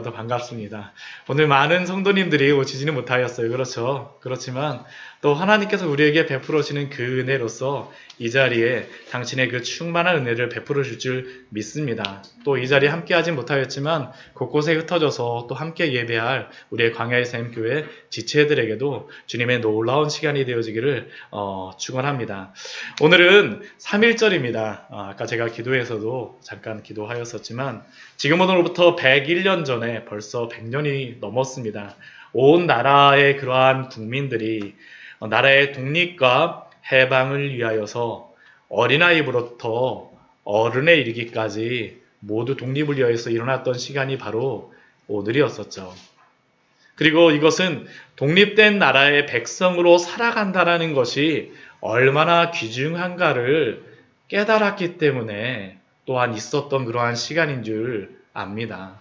더 반갑습니다. 오늘 많은 성도님들이 오시지는 못하였어요. 그렇죠. 그렇지만 또 하나님께서 우리에게 베풀어 주시는 그 은혜로서 이 자리에 당신의 그 충만한 은혜를 베풀어 줄 줄 믿습니다. 또 이 자리에 함께 하진 못하였지만 곳곳에 흩어져서 또 함께 예배할 우리의 광야의 샘교회 지체들에게도 주님의 놀라운 시간이 되어지기를 축원합니다. 오늘은 3.1절입니다. 아까 제가 기도에서도 잠깐 기도하였었지만 지금으로부터 101년 전에 벌써 100년이 넘었습니다. 온 나라의 그러한 국민들이 나라의 독립과 해방을 위하여서 어린아이부터 어른에 이르기까지 모두 독립을 위하여서 일어났던 시간이 바로 오늘이었었죠. 그리고 이것은 독립된 나라의 백성으로 살아간다는 것이 얼마나 귀중한가를 깨달았기 때문에 또한 있었던 그러한 시간인 줄 압니다.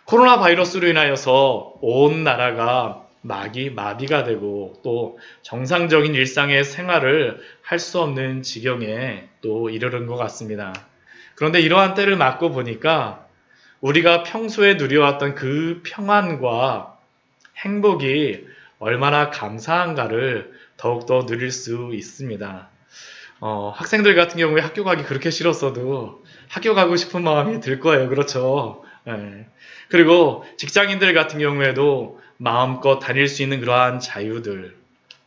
코로나 바이러스로 인하여서 온 나라가 마비가 되고 또 정상적인 일상의 생활을 할 수 없는 지경에 또 이르는 것 같습니다. 그런데 이러한 때를 맞고 보니까 우리가 평소에 누려왔던 그 평안과 행복이 얼마나 감사한가를 더욱더 누릴 수 있습니다. 학생들 같은 경우에 학교 가기 그렇게 싫었어도 학교 가고 싶은 마음이 들 거예요. 그렇죠. 네. 그리고 직장인들 같은 경우에도 마음껏 다닐 수 있는 그러한 자유들,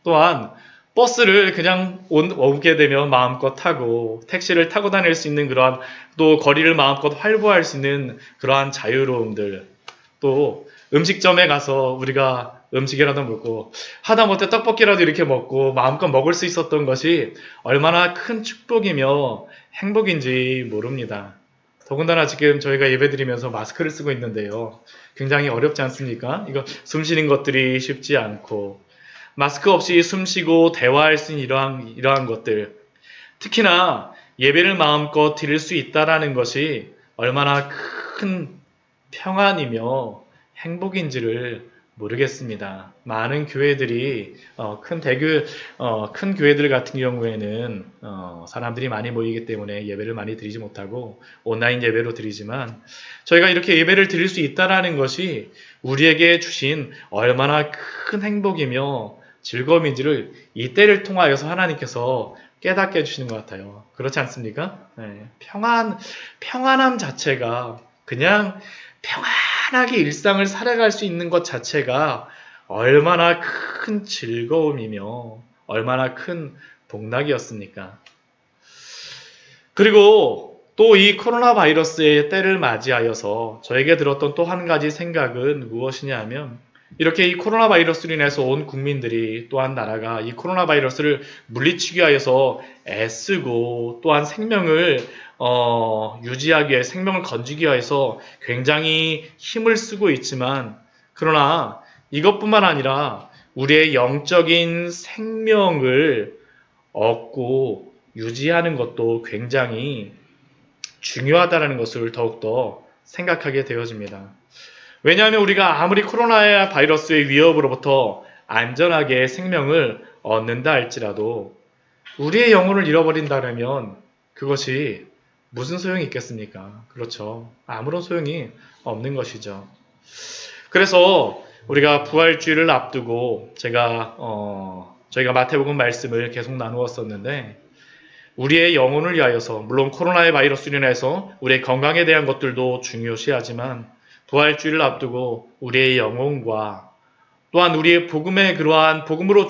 또한 버스를 그냥 오게 되면 마음껏 타고 택시를 타고 다닐 수 있는 그러한 또 거리를 마음껏 활보할 수 있는 그러한 자유로움들, 또 음식점에 가서 우리가 음식이라도 먹고 하다못해 떡볶이라도 이렇게 먹고 마음껏 먹을 수 있었던 것이 얼마나 큰 축복이며 행복인지 모릅니다. 더군다나 지금 저희가 예배드리면서 마스크를 쓰고 있는데요. 굉장히 어렵지 않습니까? 이거 숨 쉬는 것들이 쉽지 않고 마스크 없이 숨 쉬고 대화할 수 있는 이러한 것들, 특히나 예배를 마음껏 드릴 수 있다라는 것이 얼마나 큰 평안이며 행복인지를 모르겠습니다. 많은 교회들이 큰 교회들 같은 경우에는 사람들이 많이 모이기 때문에 예배를 많이 드리지 못하고 온라인 예배로 드리지만 저희가 이렇게 예배를 드릴 수 있다라는 것이 우리에게 주신 얼마나 큰 행복이며 즐거움인지를 이 때를 통하여서 하나님께서 깨닫게 해주시는 것 같아요. 그렇지 않습니까? 네. 평안함 자체가 그냥 평안하게 일상을 살아갈 수 있는 것 자체가 얼마나 큰 즐거움이며 얼마나 큰 복락이었습니까? 그리고 또 이 코로나 바이러스의 때를 맞이하여서 저에게 들었던 또 한 가지 생각은 무엇이냐 하면 이렇게 이 코로나 바이러스로 인해서 온 국민들이 또한 나라가 이 코로나 바이러스를 물리치기 위해서 애쓰고 또한 생명을 유지하기 위해 생명을 건지기 위해서 굉장히 힘을 쓰고 있지만 그러나 이것뿐만 아니라 우리의 영적인 생명을 얻고 유지하는 것도 굉장히 중요하다는 것을 더욱더 생각하게 되어집니다. 왜냐하면 우리가 아무리 코로나 바이러스의 위협으로부터 안전하게 생명을 얻는다 할지라도 우리의 영혼을 잃어버린다면 그것이 무슨 소용이 있겠습니까? 그렇죠. 아무런 소용이 없는 것이죠. 그래서 우리가 부활주의를 앞두고 저희가 마태복음 말씀을 계속 나누었었는데 우리의 영혼을 위하여서 물론 코로나의 바이러스로 인해서 우리의 건강에 대한 것들도 중요시하지만 부활주의를 앞두고 우리의 영혼과 또한 우리의 복음의 그러한 복음으로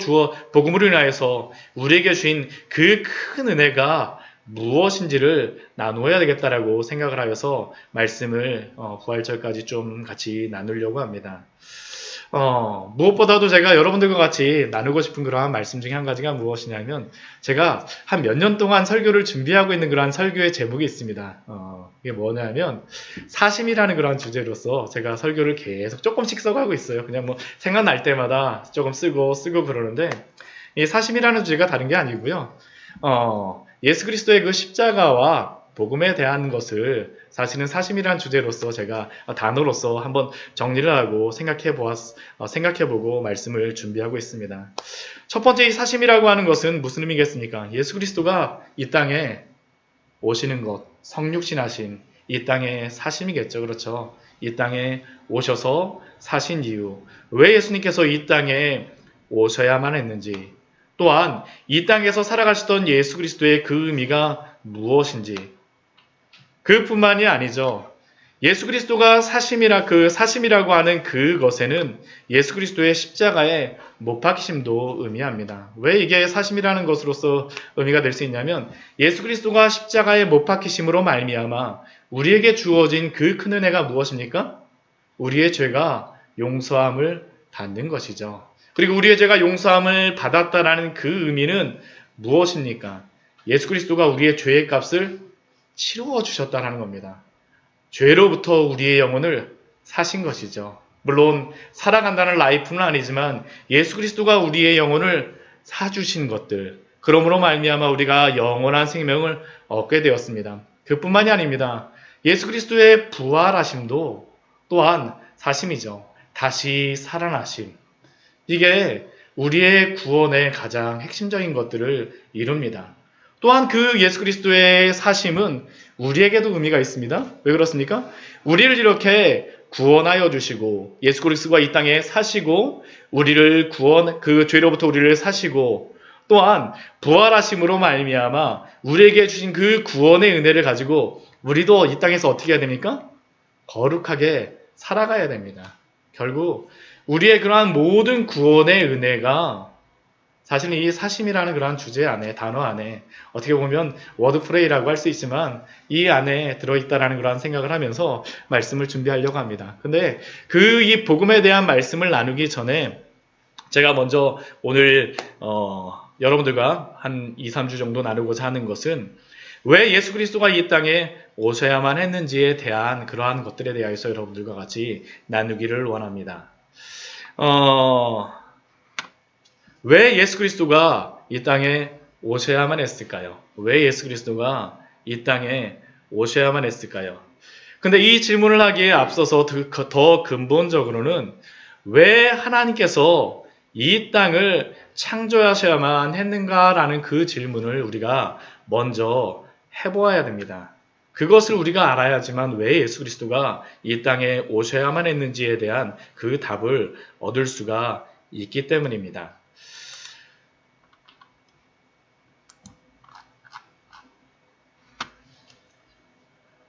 인하여서 우리에게 주신 그 큰 은혜가 무엇인지를 나누어야 되겠다라고 생각을 하여서 말씀을 부활절까지 좀 같이 나누려고 합니다. 무엇보다도 제가 여러분들과 같이 나누고 싶은 그러한 말씀 중에 한 가지가 무엇이냐면 제가 한 몇 년 동안 설교를 준비하고 있는 그러한 설교의 제목이 있습니다. 이게 뭐냐면 사심이라는 그러한 주제로서 제가 설교를 계속 조금씩 써가고 있어요. 그냥 뭐 생각날 때마다 조금 쓰고 그러는데 이 사심이라는 주제가 다른 게 아니고요. 예수 그리스도의 그 십자가와 복음에 대한 것을 사실은 사심이라는 주제로서 제가 단어로서 한번 정리를 하고 생각해보고 말씀을 준비하고 있습니다. 첫 번째 이 사심이라고 하는 것은 무슨 의미겠습니까? 예수 그리스도가 이 땅에 오시는 것, 성육신하신 이 땅의 사심이겠죠. 그렇죠? 이 땅에 오셔서 사신 이유, 왜 예수님께서 이 땅에 오셔야만 했는지, 또한 이 땅에서 살아가시던 예수 그리스도의 그 의미가 무엇인지, 그뿐만이 아니죠. 예수 그리스도가 사심이라고 하는 그것에는 예수 그리스도의 십자가의 못 박히심도 의미합니다. 왜 이게 사심이라는 것으로서 의미가 될 수 있냐면, 예수 그리스도가 십자가의 못 박히심으로 말미암아 우리에게 주어진 그 큰 은혜가 무엇입니까? 우리의 죄가 용서함을 받는 것이죠. 그리고 우리의 죄가 용서함을 받았다라는 그 의미는 무엇입니까? 예수 그리스도가 우리의 죄의 값을 치루어 주셨다는 겁니다. 죄로부터 우리의 영혼을 사신 것이죠. 물론 살아간다는 라이프는 아니지만 예수 그리스도가 우리의 영혼을 사주신 것들, 그러므로 말미암아 우리가 영원한 생명을 얻게 되었습니다. 그뿐만이 아닙니다. 예수 그리스도의 부활하심도 또한 사심이죠. 다시 살아나심. 이게 우리의 구원의 가장 핵심적인 것들을 이룹니다. 또한 그 예수 그리스도의 사심은 우리에게도 의미가 있습니다. 왜 그렇습니까? 우리를 이렇게 구원하여 주시고 예수 그리스도가 이 땅에 사시고 우리를 그 죄로부터 우리를 사시고 또한 부활하심으로 말미암아 우리에게 주신 그 구원의 은혜를 가지고 우리도 이 땅에서 어떻게 해야 됩니까? 거룩하게 살아가야 됩니다. 결국 우리의 그러한 모든 구원의 은혜가 사실은 이 사심이라는 그러한 주제 안에, 단어 안에 어떻게 보면 워드프레이라고 할 수 있지만 이 안에 들어있다라는 그러한 생각을 하면서 말씀을 준비하려고 합니다. 근데 이 복음에 대한 말씀을 나누기 전에 제가 먼저 오늘 여러분들과 한 2, 3주 정도 나누고자 하는 것은 왜 예수 그리스도가 이 땅에 오셔야만 했는지에 대한 그러한 것들에 대해서 여러분들과 같이 나누기를 원합니다. 왜 예수 그리스도가 이 땅에 오셔야만 했을까요? 왜 예수 그리스도가 이 땅에 오셔야만 했을까요? 근데 이 질문을 하기에 앞서서 더 근본적으로는 왜 하나님께서 이 땅을 창조하셔야만 했는가라는 그 질문을 우리가 먼저 해보아야 됩니다. 그것을 우리가 알아야지만 왜 예수 그리스도가 이 땅에 오셔야만 했는지에 대한 그 답을 얻을 수가 있기 때문입니다.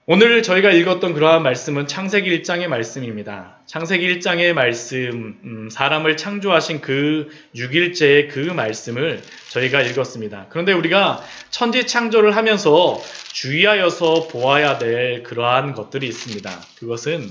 오늘 저희가 읽었던 그러한 말씀은 창세기 1장의 말씀입니다. 창세기 1장의 말씀, 사람을 창조하신 그 6일째의 그 말씀을 저희가 읽었습니다. 그런데 우리가 천지 창조를 하면서 주의하여서 보아야 될 그러한 것들이 있습니다. 그것은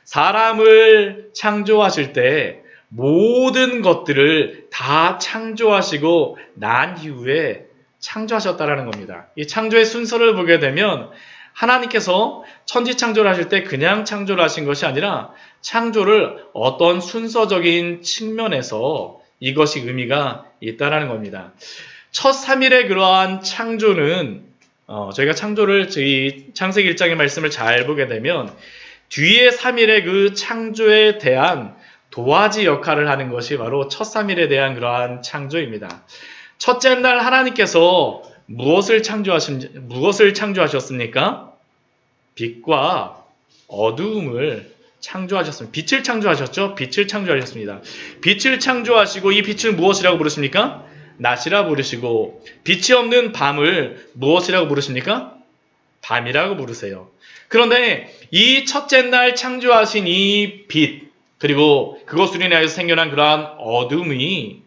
사람을 창조하실 때 모든 것들을 다 창조하시고 난 이후에 창조하셨다라는 겁니다. 이 창조의 순서를 보게 되면 하나님께서 천지 창조를 하실 때 그냥 창조를 하신 것이 아니라 창조를 어떤 순서적인 측면에서 이것이 의미가 있다라는 겁니다. 첫 3일의 그러한 창조는 저희가 창조를 저희 창세기 1장의 말씀을 잘 보게 되면 뒤에 3일의 그 창조에 대한 도화지 역할을 하는 것이 바로 첫 3일에 대한 그러한 창조입니다. 첫째 날 하나님께서 무엇을 창조하셨습니까? 빛과 어두움을 창조하셨습니다. 빛을 창조하셨죠? 빛을 창조하셨습니다. 빛을 창조하시고 이 빛을 무엇이라고 부르십니까? 낮이라 부르시고 빛이 없는 밤을 무엇이라고 부르십니까? 밤이라고 부르세요. 그런데 이 첫째 날 창조하신 이 빛, 그리고 그것으로 인하여서 생겨난 그러한 어둠이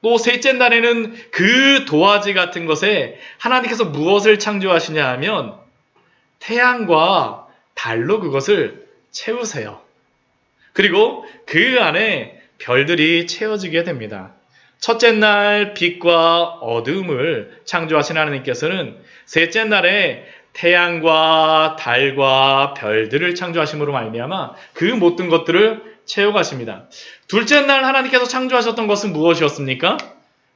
또 셋째 날에는 그 도화지 같은 것에 하나님께서 무엇을 창조하시냐 하면 태양과 달로 그것을 채우세요. 그리고 그 안에 별들이 채워지게 됩니다. 첫째 날 빛과 어둠을 창조하신 하나님께서는 셋째 날에 태양과 달과 별들을 창조하심으로 말미암아 그 모든 것들을 채워가십니다. 둘째 날 하나님께서 창조하셨던 것은 무엇이었습니까?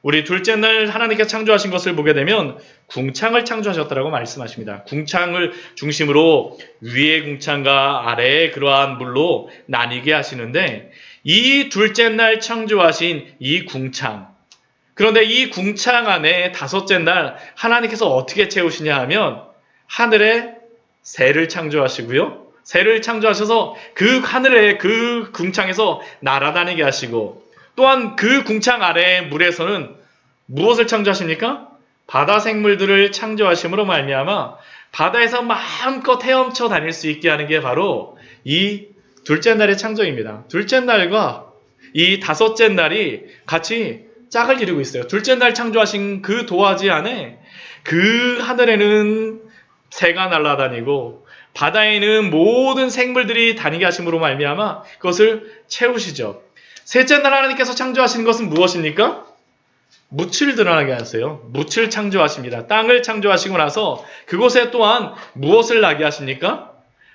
우리 둘째 날 하나님께서 창조하신 것을 보게 되면 궁창을 창조하셨다고 말씀하십니다. 궁창을 중심으로 위의 궁창과 아래의 그러한 물로 나뉘게 하시는데 이 둘째 날 창조하신 이 궁창, 그런데 이 궁창 안에 다섯째 날 하나님께서 어떻게 채우시냐 하면 하늘에 새를 창조하시고요. 새를 창조하셔서 그 하늘의 그 궁창에서 날아다니게 하시고, 또한 그 궁창 아래의 물에서는 무엇을 창조하십니까? 바다 생물들을 창조하심으로 말미암아 바다에서 마음껏 헤엄쳐 다닐 수 있게 하는 게 바로 이 둘째 날의 창조입니다. 둘째 날과 이 다섯째 날이 같이 짝을 이루고 있어요. 둘째 날 창조하신 그 도화지 안에 그 하늘에는 새가 날아다니고 바다에는 모든 생물들이 다니게 하심으로 말미암아 그것을 채우시죠. 셋째 날 하나님께서 창조하시는 것은 무엇입니까? 묻을 드러나게 하세요. 묻을 창조하십니다. 땅을 창조하시고 나서 그곳에 또한 무엇을 나게 하십니까?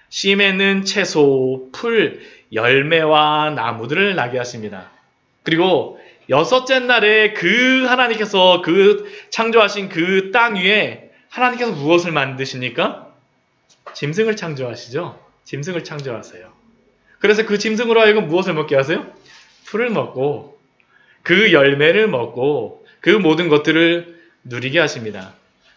씨 맺는 채소, 풀, 열매와 나무들을 나게 하십니다. 그리고 여섯째 날에 그 하나님께서 그 창조하신 그 땅 위에 하나님께서 무엇을 만드십니까? 짐승을 창조하시죠. 짐승을 창조하세요. 그래서 그 짐승으로 하여금 무엇을 먹게 하세요? 풀을 먹고 그 열매를 먹고 그 모든 것들을 누리게 하십니다.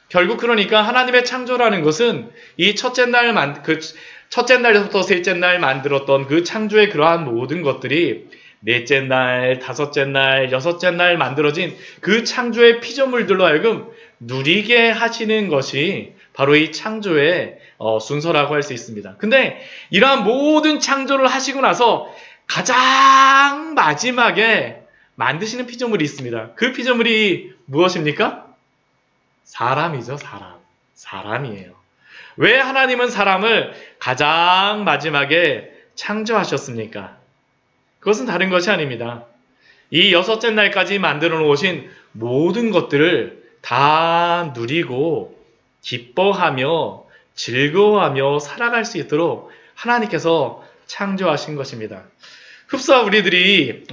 결국 그러니까 하나님의 창조라는 것은 이 첫째 날부터 셋째 날 만들었던 그 창조의 그러한 모든 것들이 넷째 날, 다섯째 날, 여섯째 날 만들어진 그 창조의 피조물들로 하여금 누리게 하시는 것이 바로 이 창조의 순서라고 할 수 있습니다. 근데 이러한 모든 창조를 하시고 나서 가장 마지막에 만드시는 피조물이 있습니다. 그 피조물이 무엇입니까? 사람이죠, 사람. 사람이에요. 왜 하나님은 사람을 가장 마지막에 창조하셨습니까? 그것은 다른 것이 아닙니다. 이 여섯째 날까지 만들어 놓으신 모든 것들을 다 누리고 기뻐하며 즐거워하며 살아갈 수 있도록 하나님께서 창조하신 것입니다. 흡사 우리들이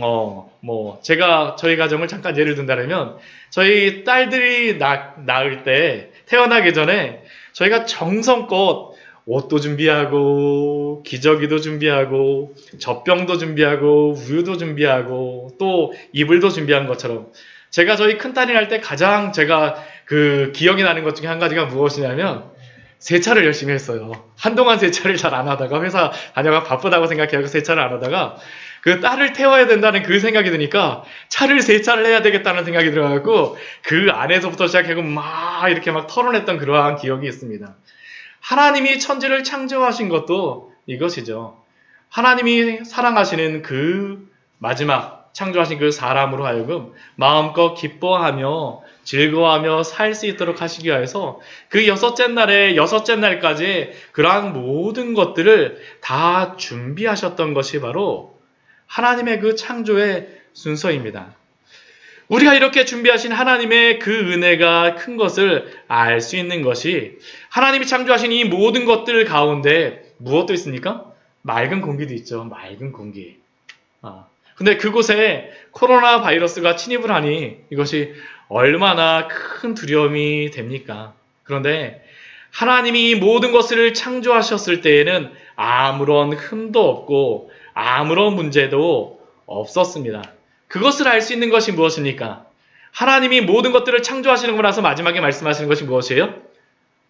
제가 저희 가정을 잠깐 예를 든다면 저희 딸들이 낳을 때 태어나기 전에 저희가 정성껏 옷도 준비하고 기저귀도 준비하고 젖병도 준비하고 우유도 준비하고 또 이불도 준비한 것처럼 제가 저희 큰딸이 날 때 가장 제가 그 기억이 나는 것 중에 한 가지가 무엇이냐면 세차를 열심히 했어요. 한동안 세차를 잘 안 하다가 회사 다녀가 바쁘다고 생각해서 세차를 안 하다가 그 딸을 태워야 된다는 그 생각이 드니까 차를 세차를 해야 되겠다는 생각이 들어가지고 그 안에서부터 시작해서 막 이렇게 막 털어냈던 그러한 기억이 있습니다. 하나님이 천지를 창조하신 것도 이것이죠. 하나님이 사랑하시는 그 마지막 창조하신 그 사람으로 하여금 마음껏 기뻐하며 즐거워하며 살 수 있도록 하시기 위해서 그 여섯째 날까지 그러한 모든 것들을 다 준비하셨던 것이 바로 하나님의 그 창조의 순서입니다. 우리가 이렇게 준비하신 하나님의 그 은혜가 큰 것을 알 수 있는 것이 하나님이 창조하신 이 모든 것들 가운데 무엇도 있습니까? 맑은 공기도 있죠. 맑은 공기. 근데 그곳에 코로나 바이러스가 침입을 하니 이것이 얼마나 큰 두려움이 됩니까? 그런데 하나님이 이 모든 것을 창조하셨을 때에는 아무런 흠도 없고 아무런 문제도 없었습니다. 그것을 알 수 있는 것이 무엇입니까? 하나님이 모든 것들을 창조하시는 나서 마지막에 말씀하시는 것이 무엇이에요?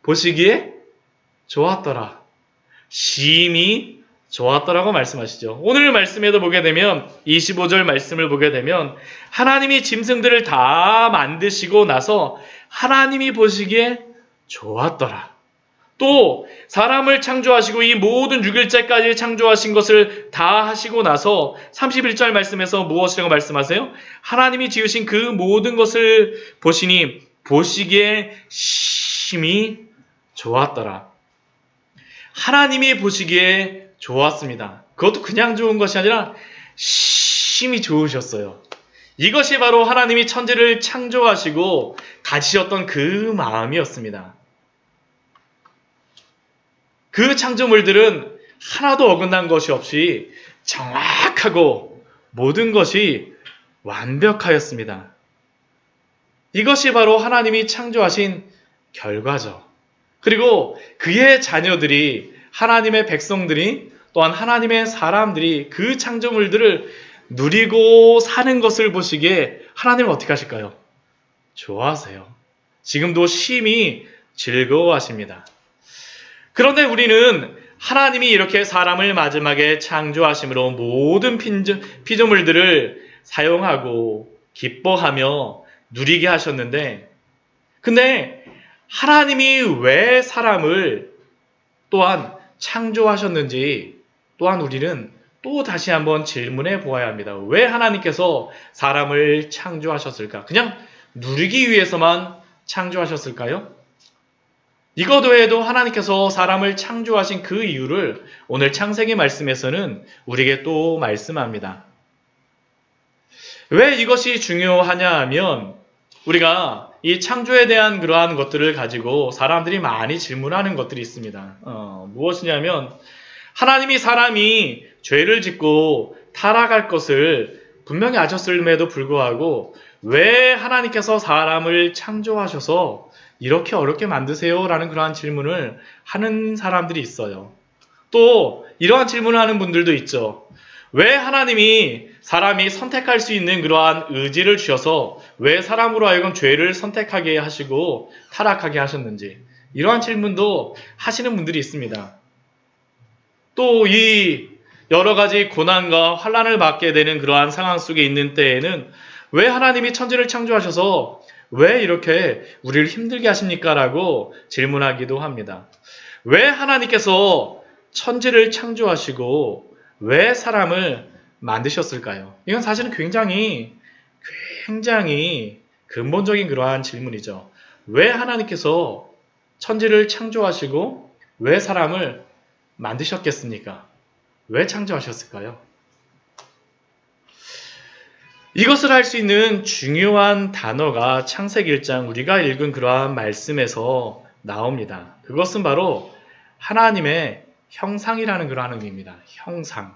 보시기에 좋았더라. 심히 좋았더라고 말씀하시죠. 오늘 말씀에도 보게 되면 25절 말씀을 보게 되면 하나님이 짐승들을 다 만드시고 나서 하나님이 보시기에 좋았더라. 또 사람을 창조하시고 이 모든 6일째까지 창조하신 것을 다 하시고 나서 31절 말씀에서 무엇이라고 말씀하세요? 하나님이 지으신 그 모든 것을 보시니 보시기에 심히 좋았더라. 하나님이 보시기에 좋았습니다. 그것도 그냥 좋은 것이 아니라 심히 좋으셨어요. 이것이 바로 하나님이 천지를 창조하시고 가지셨던 그 마음이었습니다. 그 창조물들은 하나도 어긋난 것이 없이 정확하고 모든 것이 완벽하였습니다. 이것이 바로 하나님이 창조하신 결과죠. 그리고 그의 자녀들이 하나님의 백성들이 또한 하나님의 사람들이 그 창조물들을 누리고 사는 것을 보시기에 하나님은 어떻게 하실까요? 좋아하세요. 지금도 심히 즐거워하십니다. 그런데 우리는 하나님이 이렇게 사람을 마지막에 창조하심으로 모든 피조물들을 사용하고 기뻐하며 누리게 하셨는데, 근데 하나님이 왜 사람을 또한 창조하셨는지 또한 우리는 또 다시 한번 질문해 보아야 합니다. 왜 하나님께서 사람을 창조하셨을까? 그냥 누리기 위해서만 창조하셨을까요? 이것 외에도 하나님께서 사람을 창조하신 그 이유를 오늘 창세기 말씀에서는 우리에게 또 말씀합니다. 왜 이것이 중요하냐 하면 우리가 이 창조에 대한 그러한 것들을 가지고 사람들이 많이 질문하는 것들이 있습니다. 무엇이냐면 하나님이 사람이 죄를 짓고 타락할 것을 분명히 아셨음에도 불구하고 왜 하나님께서 사람을 창조하셔서 이렇게 어렵게 만드세요? 라는 그러한 질문을 하는 사람들이 있어요. 또 이러한 질문을 하는 분들도 있죠. 왜 하나님이 사람이 선택할 수 있는 그러한 의지를 주셔서 왜 사람으로 하여금 죄를 선택하게 하시고 타락하게 하셨는지, 이러한 질문도 하시는 분들이 있습니다. 또 이 여러 가지 고난과 환난을 받게 되는 그러한 상황 속에 있는 때에는 왜 하나님이 천지를 창조하셔서 왜 이렇게 우리를 힘들게 하십니까? 라고 질문하기도 합니다. 왜 하나님께서 천지를 창조하시고 왜 사람을 만드셨을까요? 이건 사실은 굉장히 근본적인 그러한 질문이죠. 왜 하나님께서 천지를 창조하시고 왜 사람을 만드셨겠습니까? 왜 창조하셨을까요? 이것을 할 수 있는 중요한 단어가 창세기 1장 우리가 읽은 그러한 말씀에서 나옵니다. 그것은 바로 하나님의 형상이라는 그러한 의미입니다. 형상.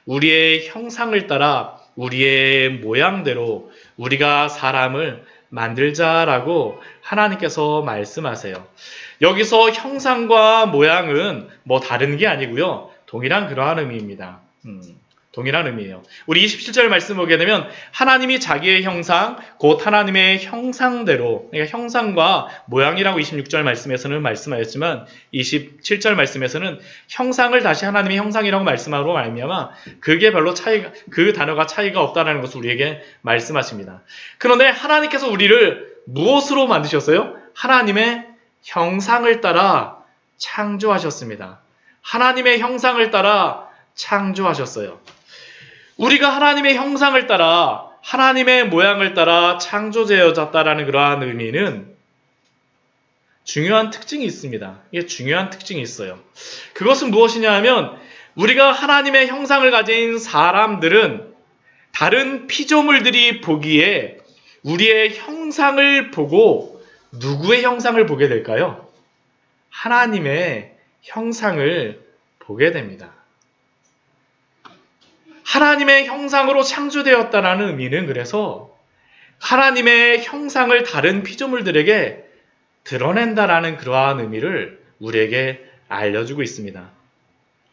우리의 형상을 따라 우리의 모양대로 우리가 사람을 만들자라고 하나님께서 말씀하세요. 여기서 형상과 모양은 뭐 다른 게 아니고요. 동일한 그러한 의미입니다. 동일한 의미예요. 우리 27절 말씀 보게 되면 하나님이 자기의 형상, 곧 하나님의 형상대로, 그러니까 형상과 모양이라고 26절 말씀에서는 말씀하였지만 27절 말씀에서는 형상을 다시 하나님의 형상이라고 말씀하므로 말미암아 그게 별로 그 단어가 차이가 없다는 것을 우리에게 말씀하십니다. 그런데 하나님께서 우리를 무엇으로 만드셨어요? 하나님의 형상을 따라 창조하셨습니다. 하나님의 형상을 따라 창조하셨어요. 우리가 하나님의 형상을 따라 하나님의 모양을 따라 창조되어졌다라는 그러한 의미는 중요한 특징이 있습니다. 이게 중요한 특징이 있어요. 그것은 무엇이냐 하면 우리가 하나님의 형상을 가진 사람들은 다른 피조물들이 보기에 우리의 형상을 보고 누구의 형상을 보게 될까요? 하나님의 형상을 보게 됩니다. 하나님의 형상으로 창조되었다라는 의미는 그래서 하나님의 형상을 다른 피조물들에게 드러낸다라는 그러한 의미를 우리에게 알려주고 있습니다.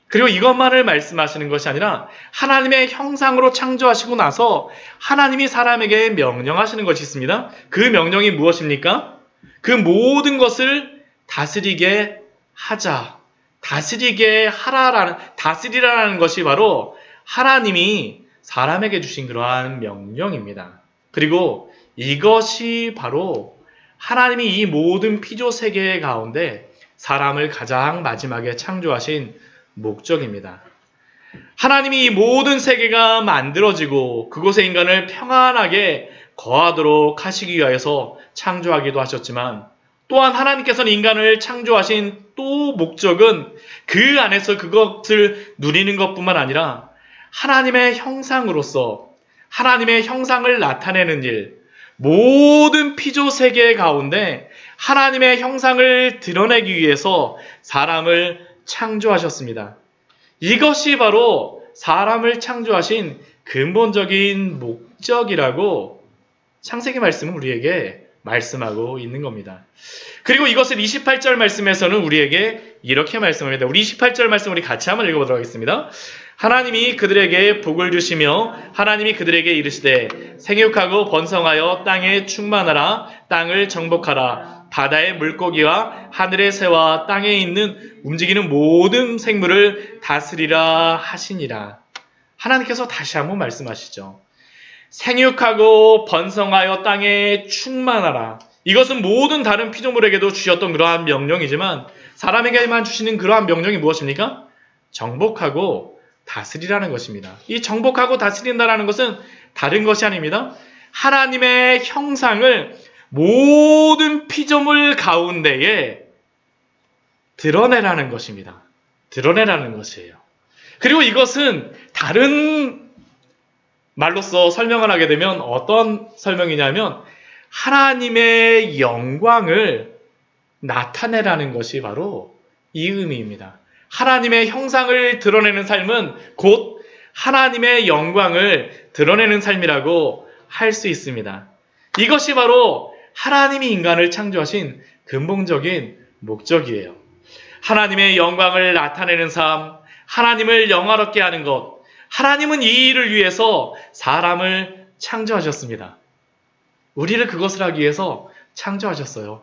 그리고 이것만을 말씀하시는 것이 아니라 하나님의 형상으로 창조하시고 나서 하나님이 사람에게 명령하시는 것이 있습니다. 그 명령이 무엇입니까? 그 모든 것을 다스리게 하자. 다스리게 다스리라는 것이 바로 하나님이 사람에게 주신 그러한 명령입니다. 그리고 이것이 바로 하나님이 이 모든 피조 세계 가운데 사람을 가장 마지막에 창조하신 목적입니다. 하나님이 이 모든 세계가 만들어지고 그곳에 인간을 평안하게 거하도록 하시기 위하여서 창조하기도 하셨지만 또한 하나님께서는 인간을 창조하신 또 목적은 그 안에서 그것을 누리는 것뿐만 아니라 하나님의 형상으로서 하나님의 형상을 나타내는 일, 모든 피조 세계 가운데 하나님의 형상을 드러내기 위해서 사람을 창조하셨습니다. 이것이 바로 사람을 창조하신 근본적인 목적이라고 창세기 말씀은 우리에게 말씀하고 있는 겁니다. 그리고 이것을 28절 말씀에서는 우리에게 이렇게 말씀합니다. 우리 28절 말씀 우리 같이 한번 읽어보도록 하겠습니다. 하나님이 그들에게 복을 주시며 하나님이 그들에게 이르시되 생육하고 번성하여 땅에 충만하라 땅을 정복하라 바다의 물고기와 하늘의 새와 땅에 있는 움직이는 모든 생물을 다스리라 하시니라. 하나님께서 다시 한번 말씀하시죠. 생육하고 번성하여 땅에 충만하라. 이것은 모든 다른 피조물에게도 주셨던 그러한 명령이지만 사람에게만 주시는 그러한 명령이 무엇입니까? 정복하고 다스리라는 것입니다. 이 정복하고 다스린다라는 것은 다른 것이 아닙니다. 하나님의 형상을 모든 피조물 가운데에 드러내라는 것입니다. 드러내라는 것이에요. 그리고 이것은 다른 말로써 설명을 하게 되면 어떤 설명이냐면 하나님의 영광을 나타내라는 것이 바로 이 의미입니다. 하나님의 형상을 드러내는 삶은 곧 하나님의 영광을 드러내는 삶이라고 할 수 있습니다. 이것이 바로 하나님이 인간을 창조하신 근본적인 목적이에요. 하나님의 영광을 나타내는 삶, 하나님을 영화롭게 하는 것, 하나님은 이 일을 위해서 사람을 창조하셨습니다. 우리를 그것을 하기 위해서 창조하셨어요.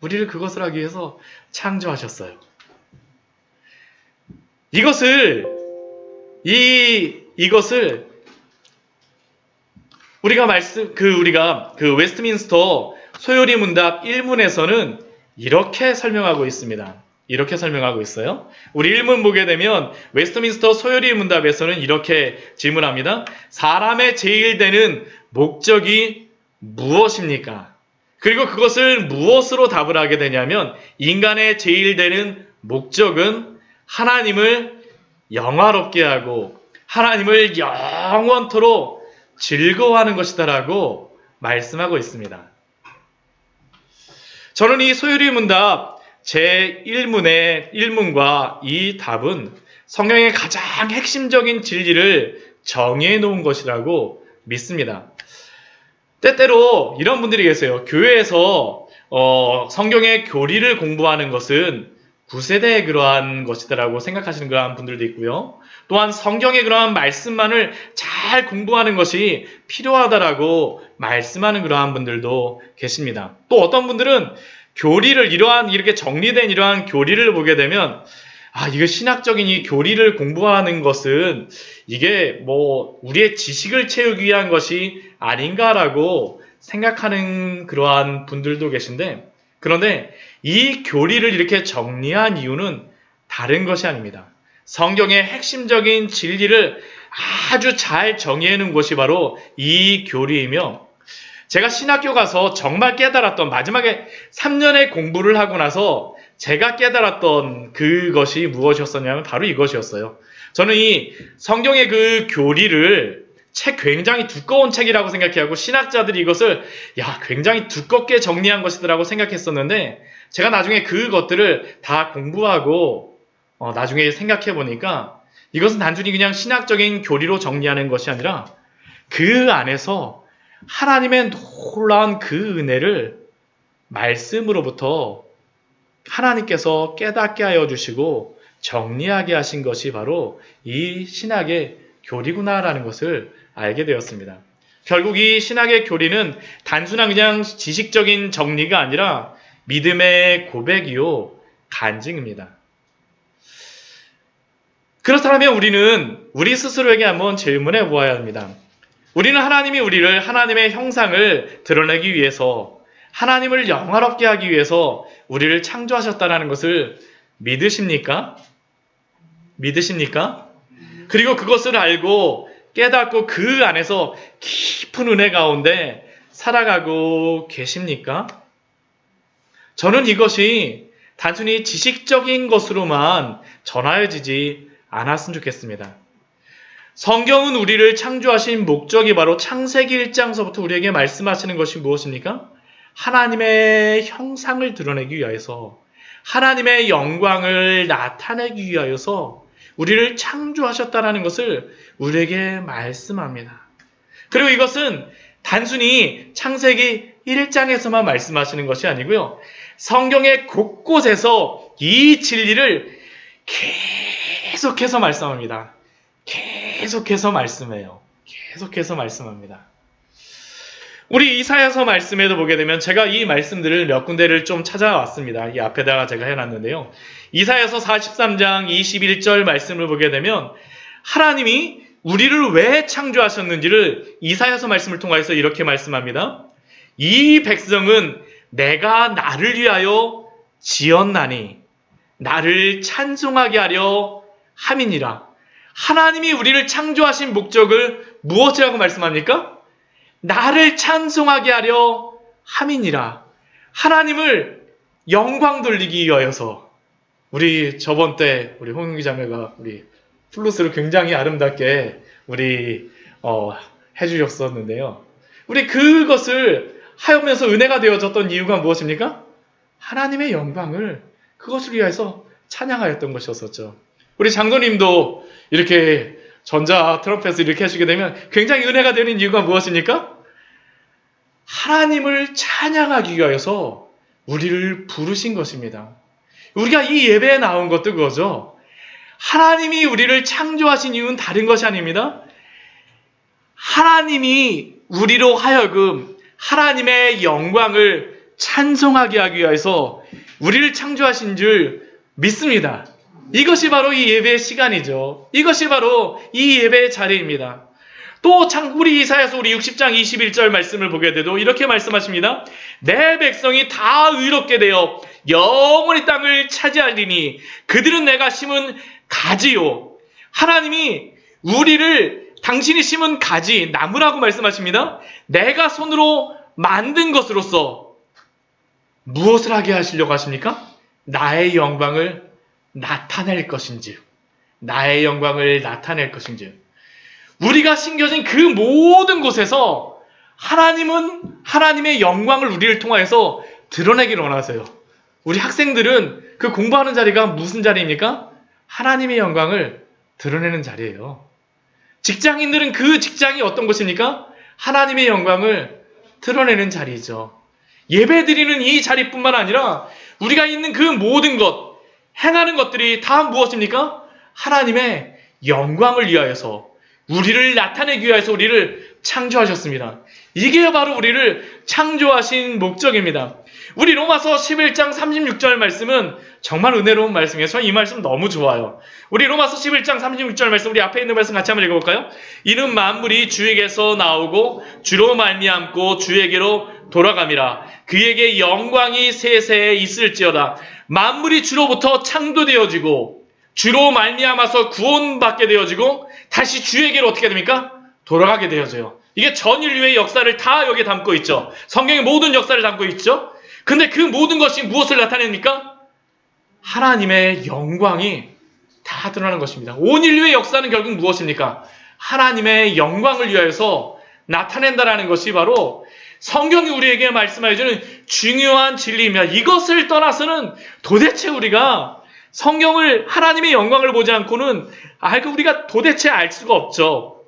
우리를 그것을 하기 위해서 창조하셨어요. 이것을 우리가 웨스트민스터 소요리 문답 1문에서는 이렇게 설명하고 있습니다. 이렇게 설명하고 있어요. 우리 1문 보게 되면 웨스트민스터 소요리 문답에서는 이렇게 질문합니다. 사람의 제일 되는 목적이 무엇입니까? 그리고 그것을 무엇으로 답을 하게 되냐면 인간의 제일 되는 목적은 하나님을 영화롭게 하고 하나님을 영원토록 즐거워하는 것이다라고 말씀하고 있습니다. 저는 이 소요리 문답 제1문의 1문과 이 답은 성경의 가장 핵심적인 진리를 정의해 놓은 것이라고 믿습니다. 때때로 이런 분들이 계세요. 교회에서 성경의 교리를 공부하는 것은 구세대의 그러한 것이다라고 생각하시는 그러한 분들도 있고요. 또한 성경의 그러한 말씀만을 잘 공부하는 것이 필요하다라고 말씀하는 그러한 분들도 계십니다. 또 어떤 분들은 교리를 이렇게 정리된 이러한 교리를 보게 되면 이거 신학적인 이 교리를 공부하는 것은 이게 우리의 지식을 채우기 위한 것이 아닌가라고 생각하는 그러한 분들도 계신데 그런데 이 교리를 이렇게 정리한 이유는 다른 것이 아닙니다. 성경의 핵심적인 진리를 아주 잘 정의해 놓은 것이 바로 이 교리이며 제가 신학교 가서 정말 깨달았던 마지막에 3년의 공부를 하고 나서 제가 깨달았던 그것이 무엇이었었냐면 바로 이것이었어요. 저는 이 성경의 그 교리를 굉장히 두꺼운 책이라고 생각하고 신학자들이 이것을 굉장히 두껍게 정리한 것이라고 생각했었는데 제가 나중에 그것들을 다 공부하고 나중에 생각해 보니까 이것은 단순히 그냥 신학적인 교리로 정리하는 것이 아니라 그 안에서 하나님의 놀라운 그 은혜를 말씀으로부터 하나님께서 깨닫게 하여 주시고 정리하게 하신 것이 바로 이 신학의 교리구나라는 것을 알게 되었습니다. 결국 이 신학의 교리는 단순한 그냥 지식적인 정리가 아니라 믿음의 고백이요 간증입니다. 그렇다면 우리는 우리 스스로에게 한번 질문해 보아야 합니다. 우리는 하나님이 우리를 하나님의 형상을 드러내기 위해서 하나님을 영화롭게 하기 위해서 우리를 창조하셨다는 것을 믿으십니까? 믿으십니까? 그리고 그것을 알고 깨닫고 그 안에서 깊은 은혜 가운데 살아가고 계십니까? 저는 이것이 단순히 지식적인 것으로만 전하여지지 않았으면 좋겠습니다. 성경은 우리를 창조하신 목적이 바로 창세기 1장서부터 우리에게 말씀하시는 것이 무엇입니까? 하나님의 형상을 드러내기 위하여서 하나님의 영광을 나타내기 위하여서 우리를 창조하셨다는 것을 우리에게 말씀합니다. 그리고 이것은 단순히 창세기 1장에서만 말씀하시는 것이 아니고요. 성경의 곳곳에서 이 진리를 계속해서 말씀합니다. 계속해서 말씀해요. 계속해서 말씀합니다. 우리 이사야서 말씀에도 보게 되면 제가 이 말씀들을 몇 군데를 좀 찾아왔습니다. 이 앞에다가 제가 해놨는데요. 이사야서 43장 21절 말씀을 보게 되면 하나님이 우리를 왜 창조하셨는지를 이사야서 말씀을 통해서 이렇게 말씀합니다. 이 백성은 내가 나를 위하여 지었나니 나를 찬송하게 하려 함이니라. 하나님이 우리를 창조하신 목적을 무엇이라고 말씀합니까? 나를 찬송하게 하려 함이니라. 하나님을 영광 돌리기 위하여서. 우리 저번 때 우리 홍윤기 자매가 우리 플루스를 굉장히 아름답게 우리 해주셨었는데요. 우리 그것을 하면서 은혜가 되어졌던 이유가 무엇입니까? 하나님의 영광을 그것을 위해서 찬양하였던 것이었었죠. 우리 장로님도 이렇게 전자 트럼펫을 이렇게 하시게 되면 굉장히 은혜가 되는 이유가 무엇입니까? 하나님을 찬양하기 위해서 우리를 부르신 것입니다. 우리가 이 예배에 나온 것도 그거죠. 하나님이 우리를 창조하신 이유는 다른 것이 아닙니다. 하나님이 우리로 하여금 하나님의 영광을 찬송하게 하기 위해서 우리를 창조하신 줄 믿습니다. 이것이 바로 이 예배의 시간이죠. 이것이 바로 이 예배의 자리입니다. 또 우리 이사야서 우리 60장 21절 말씀을 보게 돼도 이렇게 말씀하십니다. 내 백성이 다 의롭게 되어 영원히 땅을 차지하리니 그들은 내가 심은 가지요. 하나님이 우리를 당신이 심은 가지, 나무라고 말씀하십니다. 내가 손으로 만든 것으로서 무엇을 하게 하시려고 하십니까? 나의 영광을 나타낼 것인지, 나의 영광을 나타낼 것인지. 우리가 심겨진 그 모든 곳에서 하나님은 하나님의 영광을 우리를 통하여서 드러내기를 원하세요. 우리 학생들은 그 공부하는 자리가 무슨 자리입니까? 하나님의 영광을 드러내는 자리예요. 직장인들은 그 직장이 어떤 곳입니까? 하나님의 영광을 드러내는 자리죠. 예배드리는 이 자리뿐만 아니라 우리가 있는 그 모든 것, 행하는 것들이 다 무엇입니까? 하나님의 영광을 위하여서, 우리를 나타내기 위해서 우리를 창조하셨습니다. 이게 바로 우리를 창조하신 목적입니다. 우리 로마서 11장 36절 말씀은 정말 은혜로운 말씀이에요. 저는 이 말씀 너무 좋아요. 우리 로마서 11장 36절 말씀, 우리 앞에 있는 말씀 같이 한번 읽어볼까요? 이는 만물이 주에게서 나오고 주로 말미암고 주에게로 돌아감이라. 그에게 영광이 세세에 있을지어다. 만물이 주로부터 창조되어지고 주로 말미암아서 구원받게 되어지고 다시 주에게로 어떻게 됩니까? 돌아가게 되어져요. 이게 전 인류의 역사를 다 여기에 담고 있죠. 성경의 모든 역사를 담고 있죠. 근데 그 모든 것이 무엇을 나타냅니까? 하나님의 영광이 다 드러나는 것입니다. 온 인류의 역사는 결국 무엇입니까? 하나님의 영광을 위하여서 나타낸다라는 것이 바로 성경이 우리에게 말씀해주는 중요한 진리입니다. 이것을 떠나서는 도대체 우리가 성경을, 하나님의 영광을 보지 않고는 우리가 도대체 알 수가 없죠.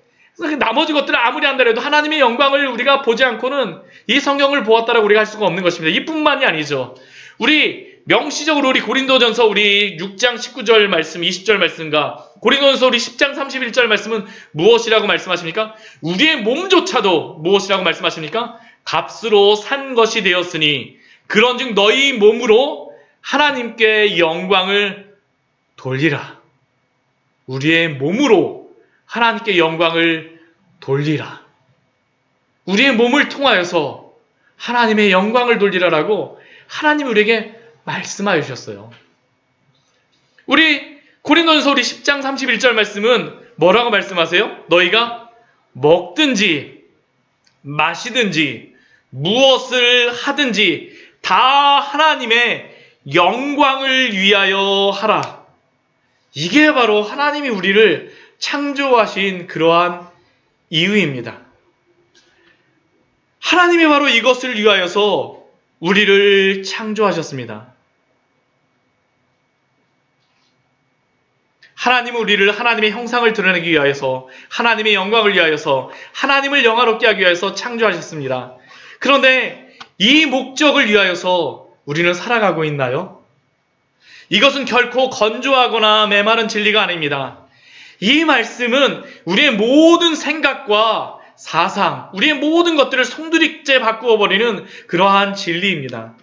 나머지 것들을 아무리 한다 해도 하나님의 영광을 우리가 보지 않고는 이 성경을 보았다라고 우리가 할 수가 없는 것입니다. 이뿐만이 아니죠. 우리 명시적으로 우리 고린도전서 우리 6장 19절 말씀, 20절 말씀과 고린도전서 우리 10장 31절 말씀은 무엇이라고 말씀하십니까? 우리의 몸조차도 무엇이라고 말씀하십니까? 값으로 산 것이 되었으니 그런즉 너희 몸으로 하나님께 영광을 돌리라. 우리의 몸으로 하나님께 영광을 돌리라. 우리의 몸을 통하여서 하나님의 영광을 돌리라라고 하나님이 우리에게 말씀하여 주셨어요. 우리 고린도전서 우리 10장 31절 말씀은 뭐라고 말씀하세요? 너희가 먹든지 마시든지 무엇을 하든지 다 하나님의 영광을 위하여 하라. 이게 바로 하나님이 우리를 창조하신 그러한 이유입니다. 하나님이 바로 이것을 위하여서 우리를 창조하셨습니다. 하나님은 우리를 하나님의 형상을 드러내기 위하여서, 하나님의 영광을 위하여서, 하나님을 영화롭게 하기 위해서 창조하셨습니다. 그런데 이 목적을 위하여서 우리는 살아가고 있나요? 이것은 결코 건조하거나 메마른 진리가 아닙니다. 이 말씀은 우리의 모든 생각과 사상, 우리의 모든 것들을 송두리째 바꾸어 버리는 그러한 진리입니다.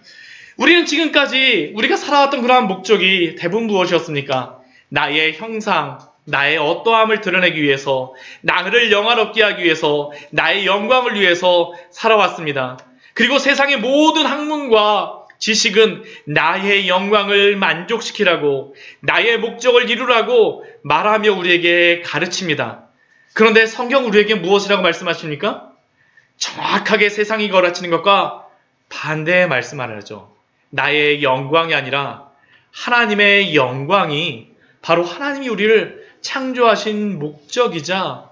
우리는 지금까지 우리가 살아왔던 그러한 목적이 대부분 무엇이었습니까? 나의 형상, 나의 어떠함을 드러내기 위해서, 나를 영화롭게 하기 위해서, 나의 영광을 위해서 살아왔습니다. 그리고 세상의 모든 학문과 지식은 나의 영광을 만족시키라고, 나의 목적을 이루라고 말하며 우리에게 가르칩니다. 그런데 성경 우리에게 무엇이라고 말씀하십니까? 정확하게 세상이 가르치는 것과 반대의 말씀을 하죠. 나의 영광이 아니라 하나님의 영광이 바로 하나님이 우리를 창조하신 목적이자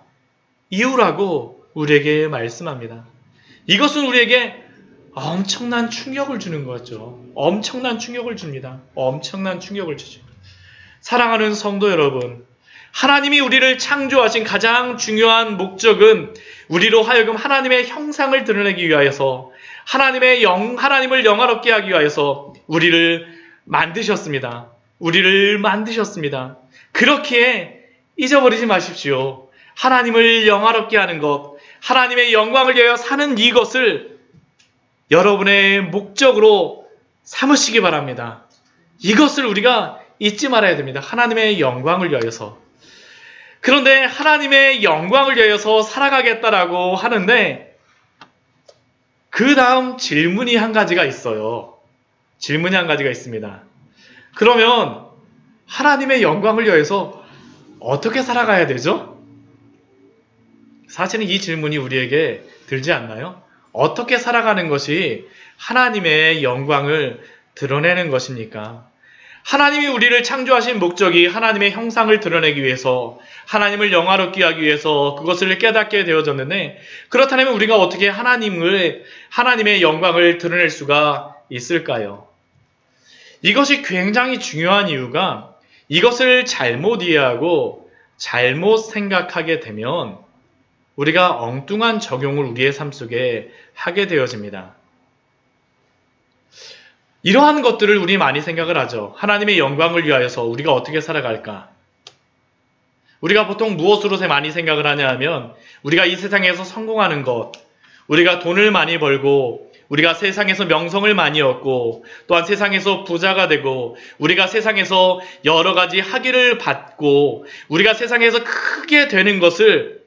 이유라고 우리에게 말씀합니다. 이것은 우리에게 엄청난 충격을 주는 거죠. 엄청난 충격을 줍니다. 엄청난 충격을 주죠. 사랑하는 성도 여러분, 하나님이 우리를 창조하신 가장 중요한 목적은 우리로 하여금 하나님의 형상을 드러내기 위하여서 하나님을 영화롭게 하기 위하여서 우리를 만드셨습니다. 우리를 만드셨습니다. 그렇기에 잊어버리지 마십시오. 하나님을 영화롭게 하는 것, 하나님의 영광을 위하여 사는 이것을 여러분의 목적으로 삼으시기 바랍니다. 이것을 우리가 잊지 말아야 됩니다. 하나님의 영광을 위하여서. 그런데 하나님의 영광을 위하여서 살아가겠다라고 하는데 그 다음 질문이 한 가지가 있어요. 질문이 한 가지가 있습니다. 그러면 하나님의 영광을 위하여서 어떻게 살아가야 되죠? 사실은 이 질문이 우리에게 들지 않나요? 어떻게 살아가는 것이 하나님의 영광을 드러내는 것입니까? 하나님이 우리를 창조하신 목적이 하나님의 형상을 드러내기 위해서, 하나님을 영화롭게 하기 위해서 그것을 깨닫게 되어졌는데, 그렇다면 우리가 어떻게 하나님의 영광을 드러낼 수가 있을까요? 이것이 굉장히 중요한 이유가 이것을 잘못 이해하고 잘못 생각하게 되면 우리가 엉뚱한 적용을 우리의 삶 속에 하게 되어집니다. 이러한 것들을 우리 많이 생각을 하죠. 하나님의 영광을 위하여서 우리가 어떻게 살아갈까? 우리가 보통 무엇으로 많이 생각을 하냐 하면 우리가 이 세상에서 성공하는 것, 우리가 돈을 많이 벌고 우리가 세상에서 명성을 많이 얻고 또한 세상에서 부자가 되고 우리가 세상에서 여러 가지 학위를 받고 우리가 세상에서 크게 되는 것을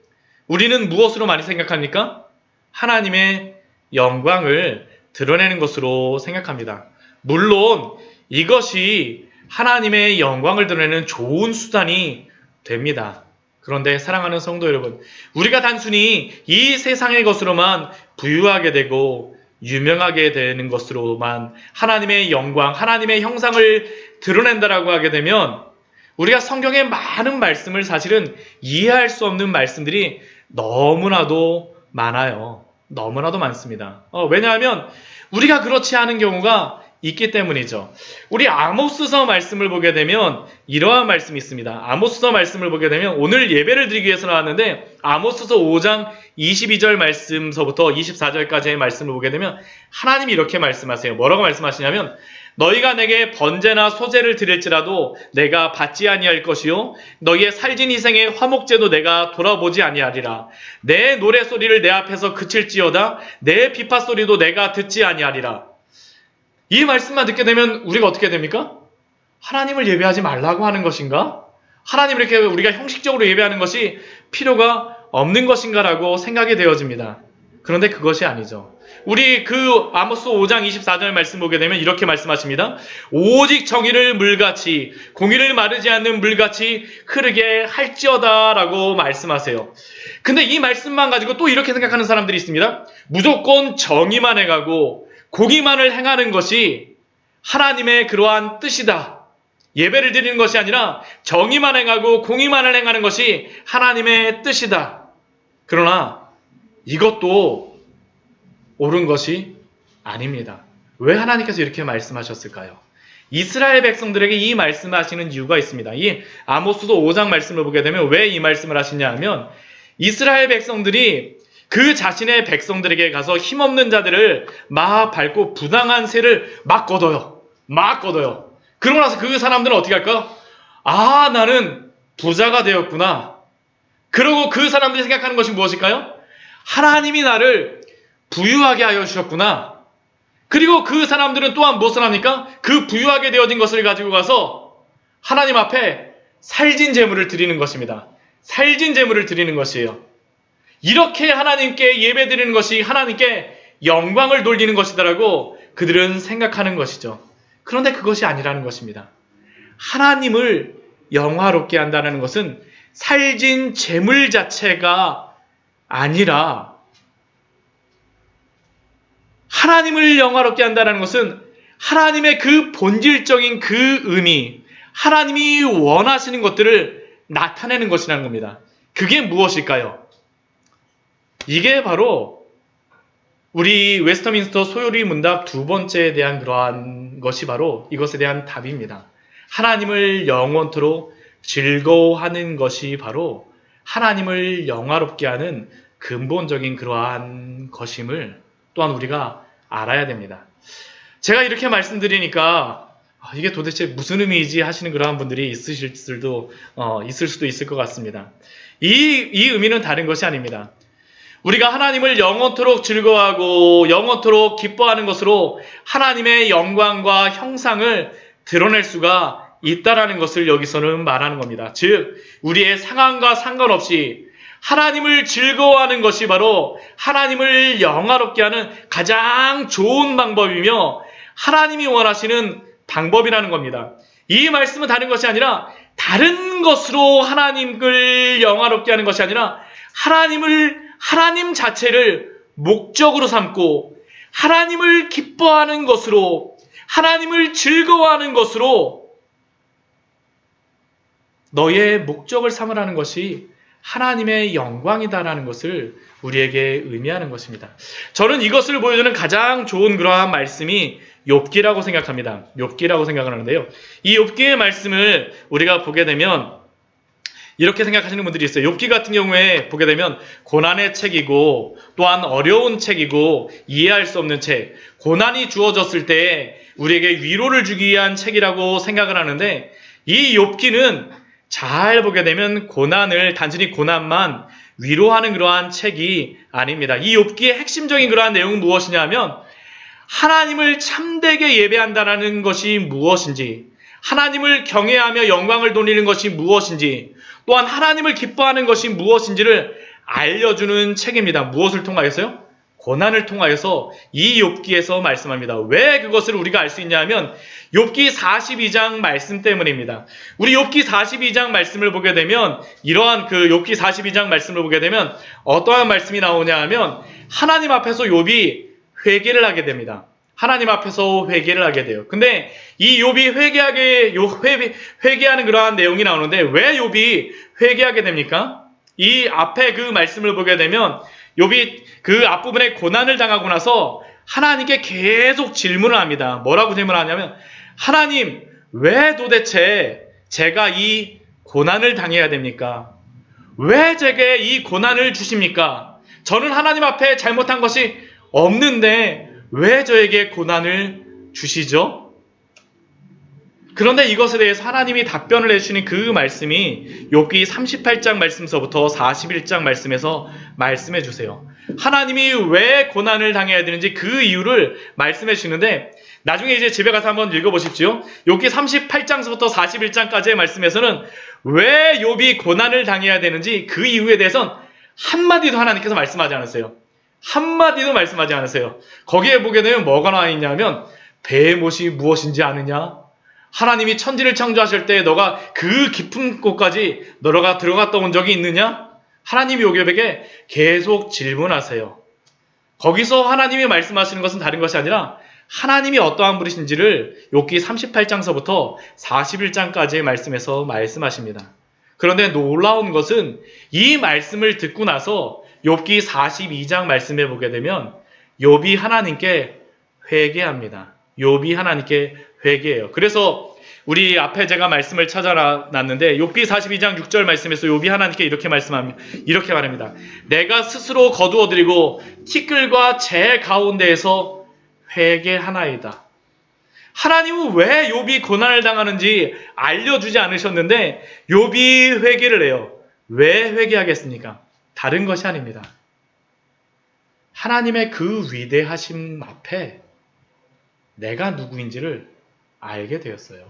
우리는 무엇으로 많이 생각합니까? 하나님의 영광을 드러내는 것으로 생각합니다. 물론 이것이 하나님의 영광을 드러내는 좋은 수단이 됩니다. 그런데 사랑하는 성도 여러분, 우리가 단순히 이 세상의 것으로만 부유하게 되고 유명하게 되는 것으로만 하나님의 영광, 하나님의 형상을 드러낸다라고 하게 되면 우리가 성경의 많은 말씀을 사실은 이해할 수 없는 말씀들이 너무나도 많아요. 너무나도 많습니다. 왜냐하면 우리가 그렇지 않은 경우가 있기 때문이죠. 우리 아모스서 말씀을 보게 되면 이러한 말씀이 있습니다. 아모스서 말씀을 보게 되면 오늘 예배를 드리기 위해서 나왔는데 아모스서 5장 22절 말씀서부터 24절까지의 말씀을 보게 되면 하나님이 이렇게 말씀하세요. 뭐라고 말씀하시냐면 너희가 내게 번제나 소제를 드릴지라도 내가 받지 아니할 것이요 너희의 살진 희생의 화목제도 내가 돌아보지 아니하리라. 내 노래소리를 내 앞에서 그칠지어다 내 비파소리도 내가 듣지 아니하리라. 이 말씀만 듣게 되면 우리가 어떻게 됩니까? 하나님을 예배하지 말라고 하는 것인가? 하나님을 이렇게 우리가 형식적으로 예배하는 것이 필요가 없는 것인가라고 생각이 되어집니다. 그런데 그것이 아니죠. 우리 그 아모스 5장 24절 말씀 보게 되면 이렇게 말씀하십니다. 오직 정의를 물같이 공의를 마르지 않는 물같이 흐르게 할지어다 라고 말씀하세요. 근데 이 말씀만 가지고 또 이렇게 생각하는 사람들이 있습니다. 무조건 정의만 해가고 공의만을 행하는 것이 하나님의 그러한 뜻이다. 예배를 드리는 것이 아니라 정의만 행하고 공의만을 행하는 것이 하나님의 뜻이다. 그러나 이것도 옳은 것이 아닙니다. 왜 하나님께서 이렇게 말씀하셨을까요? 이스라엘 백성들에게 이 말씀하시는 이유가 있습니다. 이 아모스도 5장 말씀을 보게 되면 왜 이 말씀을 하시냐 하면 이스라엘 백성들이 그 자신의 백성들에게 가서 힘없는 자들을 막 밟고 부당한 세를 막 걷어요. 막 걷어요. 그러고 나서 그 사람들은 어떻게 할까요? 아, 나는 부자가 되었구나. 그러고 그 사람들이 생각하는 것이 무엇일까요? 하나님이 나를 부유하게 하여 주셨구나. 그리고 그 사람들은 또한 무엇을 합니까? 그 부유하게 되어진 것을 가지고 가서 하나님 앞에 살진 제물을 드리는 것입니다. 살진 제물을 드리는 것이에요. 이렇게 하나님께 예배 드리는 것이 하나님께 영광을 돌리는 것이다라고 그들은 생각하는 것이죠. 그런데 그것이 아니라는 것입니다. 하나님을 영화롭게 한다는 것은 살진 제물 자체가 아니라 하나님을 영화롭게 한다는 것은 하나님의 그 본질적인 그 의미, 하나님이 원하시는 것들을 나타내는 것이라는 겁니다. 그게 무엇일까요? 이게 바로 우리 웨스터민스터 소요리 문답 두 번째에 대한 그러한 것이 바로 이것에 대한 답입니다. 하나님을 영원토록 즐거워하는 것이 바로 하나님을 영화롭게 하는 근본적인 그러한 것임을 또한 우리가 알아야 됩니다. 제가 이렇게 말씀드리니까 이게 도대체 무슨 의미이지 하시는 그러한 분들이 있을 수도 있을 것 같습니다. 이 의미는 다른 것이 아닙니다. 우리가 하나님을 영원토록 즐거워하고 영원토록 기뻐하는 것으로 하나님의 영광과 형상을 드러낼 수가 있다라는 것을 여기서는 말하는 겁니다. 즉, 우리의 상황과 상관없이 하나님을 즐거워하는 것이 바로 하나님을 영화롭게 하는 가장 좋은 방법이며 하나님이 원하시는 방법이라는 겁니다. 이 말씀은 다른 것이 아니라 다른 것으로 하나님을 영화롭게 하는 것이 아니라 하나님 자체를 목적으로 삼고 하나님을 기뻐하는 것으로 하나님을 즐거워하는 것으로 너의 목적을 삼으라는 것이 하나님의 영광이다라는 것을 우리에게 의미하는 것입니다. 저는 이것을 보여주는 가장 좋은 그러한 말씀이 욥기라고 생각합니다. 욥기라고 생각을 하는데요. 이 욥기의 말씀을 우리가 보게 되면 이렇게 생각하시는 분들이 있어요. 욥기 같은 경우에 보게 되면 고난의 책이고 또한 어려운 책이고 이해할 수 없는 책, 고난이 주어졌을 때 우리에게 위로를 주기 위한 책이라고 생각을 하는데 이 욥기는 잘 보게 되면 단순히 고난만 위로하는 그러한 책이 아닙니다. 이 욥기의 핵심적인 그러한 내용은 무엇이냐 하면 하나님을 참되게 예배한다는 것이 무엇인지, 하나님을 경외하며 영광을 돌리는 것이 무엇인지, 또한 하나님을 기뻐하는 것이 무엇인지를 알려주는 책입니다. 무엇을 통하여서요? 고난을 통하여서 이 욥기에서 말씀합니다. 왜 그것을 우리가 알 수 있냐 하면 욥기 42장 말씀 때문입니다. 우리 욥기 42장 말씀을 보게 되면 이러한 그 욥기 42장 말씀을 보게 되면 어떠한 말씀이 나오냐 하면 하나님 앞에서 욥이 회개를 하게 됩니다. 하나님 앞에서 회개를 하게 돼요. 근데 이 욥이 회개하는 그러한 내용이 나오는데 왜 욥이 회개하게 됩니까? 이 앞에 그 말씀을 보게 되면 욥이 그 앞부분에 고난을 당하고 나서 하나님께 계속 질문을 합니다. 뭐라고 질문하냐면 하나님, 왜 도대체 제가 이 고난을 당해야 됩니까? 왜 제게 이 고난을 주십니까? 저는 하나님 앞에 잘못한 것이 없는데 왜 저에게 고난을 주시죠? 그런데 이것에 대해서 하나님이 답변을 해주시는 그 말씀이 욥기 38장 말씀서부터 41장 말씀에서 말씀해 주세요. 하나님이 왜 고난을 당해야 되는지 그 이유를 말씀해 주시는데 나중에 이제 집에 가서 한번 읽어보십시오. 욥기 38장서부터 41장까지의 말씀에서는 왜 욥이 고난을 당해야 되는지 그 이유에 대해서는 한마디도 하나님께서 말씀하지 않으세요. 한마디도 말씀하지 않으세요. 거기에 보게 되면 뭐가 나와 있냐면 베못이 무엇인지 아느냐? 하나님이 천지를 창조하실 때 너가 그 깊은 곳까지 너가 들어갔다 온 적이 있느냐? 하나님이 욥에게 계속 질문하세요. 거기서 하나님이 말씀하시는 것은 다른 것이 아니라 하나님이 어떠한 분이신지를 욥기 38장서부터 41장까지의 말씀에서 말씀하십니다. 그런데 놀라운 것은 이 말씀을 듣고 나서 욥기 42장 말씀에 보게 되면 욥이 하나님께 회개합니다. 욥이 하나님께 회개해요. 그래서 우리 앞에 제가 말씀을 찾아놨는데 욥기 42장 6절 말씀에서 욥이 하나님께 이렇게 말합니다. 내가 스스로 거두어드리고 티끌과 재 가운데에서 회개하나이다. 하나님은 왜 욥이 고난을 당하는지 알려주지 않으셨는데 욥이 회개를 해요. 왜 회개하겠습니까? 다른 것이 아닙니다. 하나님의 그 위대하심 앞에 내가 누구인지를 알게 되었어요.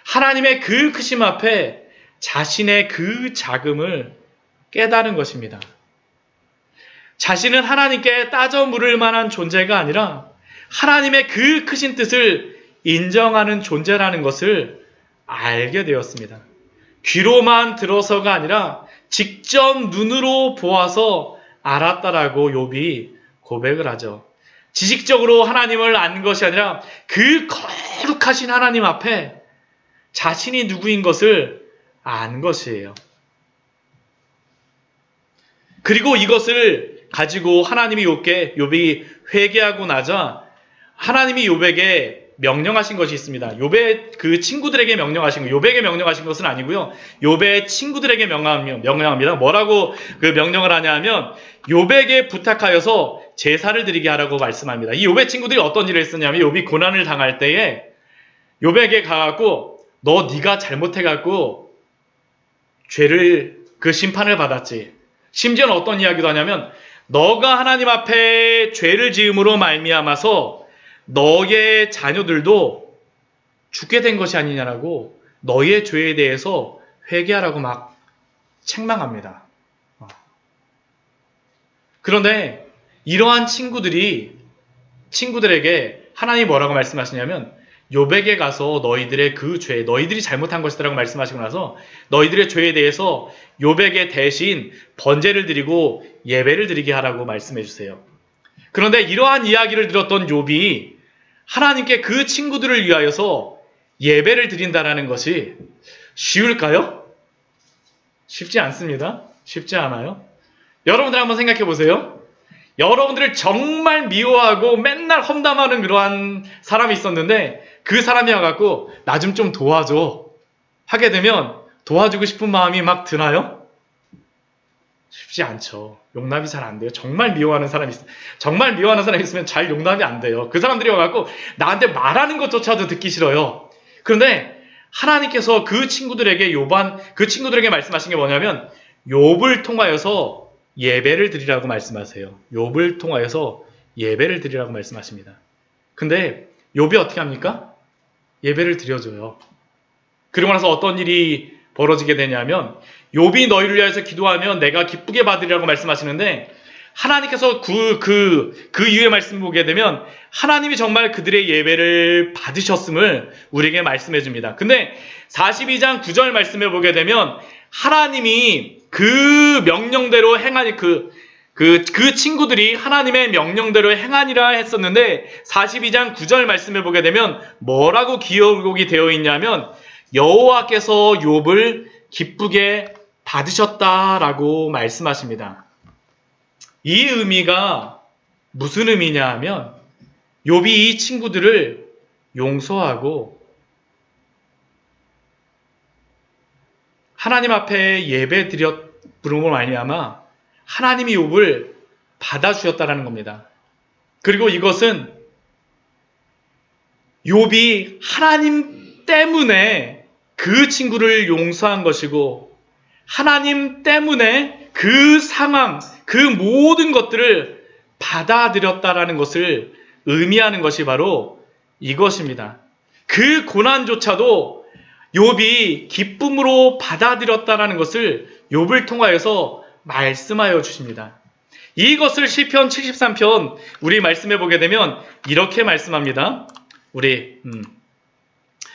하나님의 그 크심 앞에 자신의 그 작음을 깨달은 것입니다. 자신은 하나님께 따져 물을 만한 존재가 아니라 하나님의 그 크신 뜻을 인정하는 존재라는 것을 알게 되었습니다. 귀로만 들어서가 아니라 직접 눈으로 보아서 알았다라고 욥이 고백을 하죠. 지식적으로 하나님을 안 것이 아니라 그 거룩하신 하나님 앞에 자신이 누구인 것을 안 것이에요. 그리고 이것을 가지고 하나님이 욥이 회개하고 나자 하나님이 욥에게 명령하신 것이 있습니다. 욥의 그 친구들에게 명령하신 거, 욥에게 명령하신 것은 아니고요. 욥의 친구들에게 명령합니다. 뭐라고 그 명령을 하냐면 욥에게 부탁하여서 제사를 드리게 하라고 말씀합니다. 이 욥의 친구들이 어떤 일을 했었냐면 욥이 고난을 당할 때에 욥에게 가갖고 네가 잘못해갖고 그 심판을 받았지. 심지어는 어떤 이야기도 하냐면 너가 하나님 앞에 죄를 지음으로 말미암아서 너의 자녀들도 죽게 된 것이 아니냐라고 너의 죄에 대해서 회개하라고 막 책망합니다. 그런데 이러한 친구들에게 하나님이 뭐라고 말씀하시냐면 욥에게 가서 너희들의 그 죄, 너희들이 잘못한 것이라고 말씀하시고 나서 너희들의 죄에 대해서 욥에게 대신 번제를 드리고 예배를 드리게 하라고 말씀해 주세요. 그런데 이러한 이야기를 들었던 욥이 하나님께 그 친구들을 위하여서 예배를 드린다는 것이 쉬울까요? 쉽지 않습니다. 쉽지 않아요. 여러분들 한번 생각해 보세요. 여러분들을 정말 미워하고 맨날 험담하는 그러한 사람이 있었는데 그 사람이 와갖고 나 좀 도와줘 하게 되면 도와주고 싶은 마음이 막 드나요? 쉽지 않죠. 용납이 잘 안 돼요. 정말 미워하는 사람이 있으면 잘 용납이 안 돼요. 그 사람들이 와갖고 나한테 말하는 것조차도 듣기 싫어요. 그런데 하나님께서 그 친구들에게 말씀하신 게 뭐냐면 욥을 통하여서 예배를 드리라고 말씀하세요. 욥을 통하여서 예배를 드리라고 말씀하십니다. 근데 욥이 어떻게 합니까? 예배를 드려줘요. 그러고 나서 어떤 일이 벌어지게 되냐면 욥이 너희를 위해서 기도하면 내가 기쁘게 받으리라고 말씀하시는데 하나님께서 그 이후의 말씀을 보게 되면 하나님이 정말 그들의 예배를 받으셨음을 우리에게 말씀해 줍니다. 근데 42장 9절 말씀을 보게 되면 하나님이 그 명령대로 행하니 그 친구들이 하나님의 명령대로 행하니라 했었는데 42장 9절 말씀을 보게 되면 뭐라고 기록이 되어 있냐면 여호와께서 욥을 기쁘게 받으셨다라고 말씀하십니다. 이 의미가 무슨 의미냐 하면 욥이 이 친구들을 용서하고 하나님 앞에 예배 부름으로 말미암아 하나님이 욥을 받아주셨다라는 겁니다. 그리고 이것은 욥이 하나님 때문에 그 친구를 용서한 것이고 하나님 때문에 그 상황, 그 모든 것들을 받아들였다라는 것을 의미하는 것이 바로 이것입니다. 그 고난조차도 욥이 기쁨으로 받아들였다라는 것을 욥을 통하여서 말씀하여 주십니다. 이것을 시편 73편 우리 말씀해 보게 되면 이렇게 말씀합니다. 우리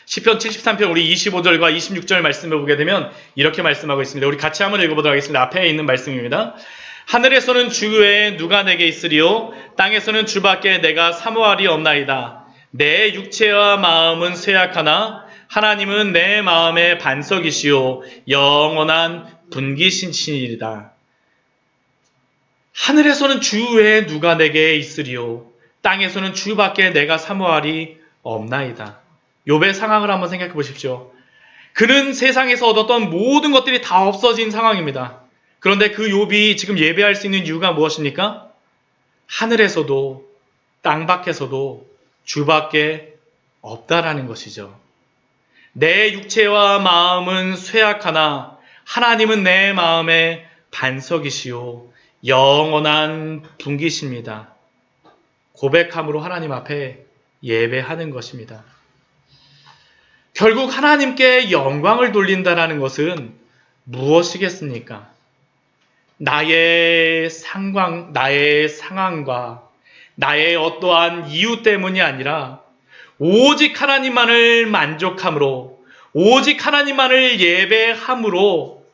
시편 73편 우리 25절과 26절 말씀해 보게 되면 이렇게 말씀하고 있습니다. 우리 같이 한번 읽어보도록 하겠습니다. 앞에 있는 말씀입니다. 하늘에서는 주 외에 누가 내게 있으리요? 땅에서는 주밖에 내가 사모하리 없나이다. 내 육체와 마음은 쇠약하나 하나님은 내 마음의 반석이시요 영원한 분기신이시니이다. 하늘에서는 주 외에 누가 내게 있으리요? 땅에서는 주밖에 내가 사모하리 없나이다. 욥의 상황을 한번 생각해 보십시오. 그는 세상에서 얻었던 모든 것들이 다 없어진 상황입니다. 그런데 그 욥이 지금 예배할 수 있는 이유가 무엇입니까? 하늘에서도 땅 밖에서도 주밖에 없다라는 것이죠. 내 육체와 마음은 쇠약하나 하나님은 내 마음의 반석이시요 영원한 분기십니다. 고백함으로 하나님 앞에 예배하는 것입니다. 결국 하나님께 영광을 돌린다는 것은 무엇이겠습니까? 나의 상황과 나의 어떠한 이유 때문이 아니라 오직 하나님만을 만족함으로, 오직 하나님만을 예배함으로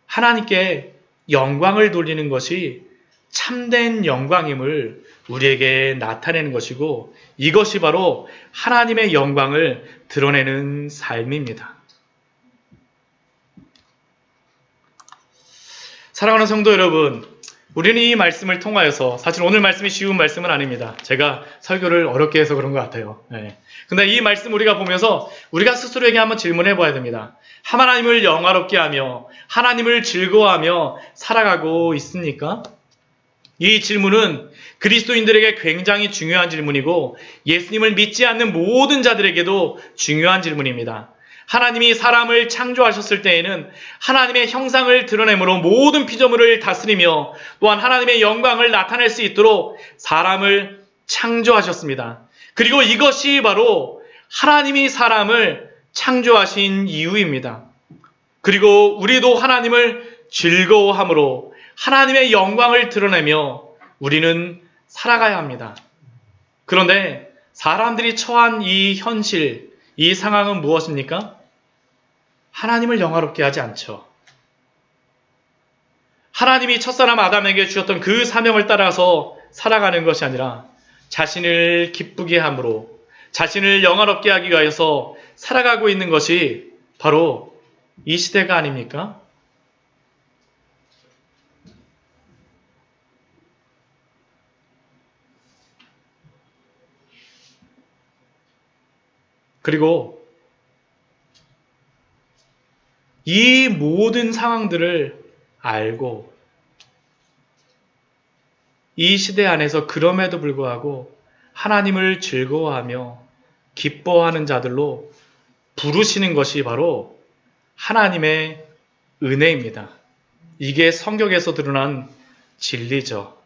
하나님께 영광을 돌리는 것이 참된 영광임을 우리에게 나타내는 것이고, 이것이 바로 하나님의 영광을 드러내는 삶입니다. 사랑하는 성도 여러분, 우리는 이 말씀을 통하여서, 사실 오늘 말씀이 쉬운 말씀은 아닙니다. 제가 설교를 어렵게 해서 그런 것 같아요. 근데 이 말씀 우리가 보면서 우리가 스스로에게 한번 질문해 봐야 됩니다. 하나님을 영화롭게 하며 하나님을 즐거워하며 살아가고 있습니까? 이 질문은 그리스도인들에게 굉장히 중요한 질문이고, 예수님을 믿지 않는 모든 자들에게도 중요한 질문입니다. 하나님이 사람을 창조하셨을 때에는 하나님의 형상을 드러내므로 모든 피조물을 다스리며 또한 하나님의 영광을 나타낼 수 있도록 사람을 창조하셨습니다. 그리고 이것이 바로 하나님이 사람을 창조하신 이유입니다. 그리고 우리도 하나님을 즐거워함으로 하나님의 영광을 드러내며 우리는 살아가야 합니다. 그런데 사람들이 처한 이 현실, 이 상황은 무엇입니까? 하나님을 영화롭게 하지 않죠. 하나님이 첫사람 아담에게 주셨던 그 사명을 따라서 살아가는 것이 아니라 자신을 기쁘게 함으로, 자신을 영화롭게 하기 위해서 살아가고 있는 것이 바로 이 시대가 아닙니까? 그리고 이 모든 상황들을 알고 이 시대 안에서 그럼에도 불구하고 하나님을 즐거워하며 기뻐하는 자들로 부르시는 것이 바로 하나님의 은혜입니다. 이게 성경에서 드러난 진리죠.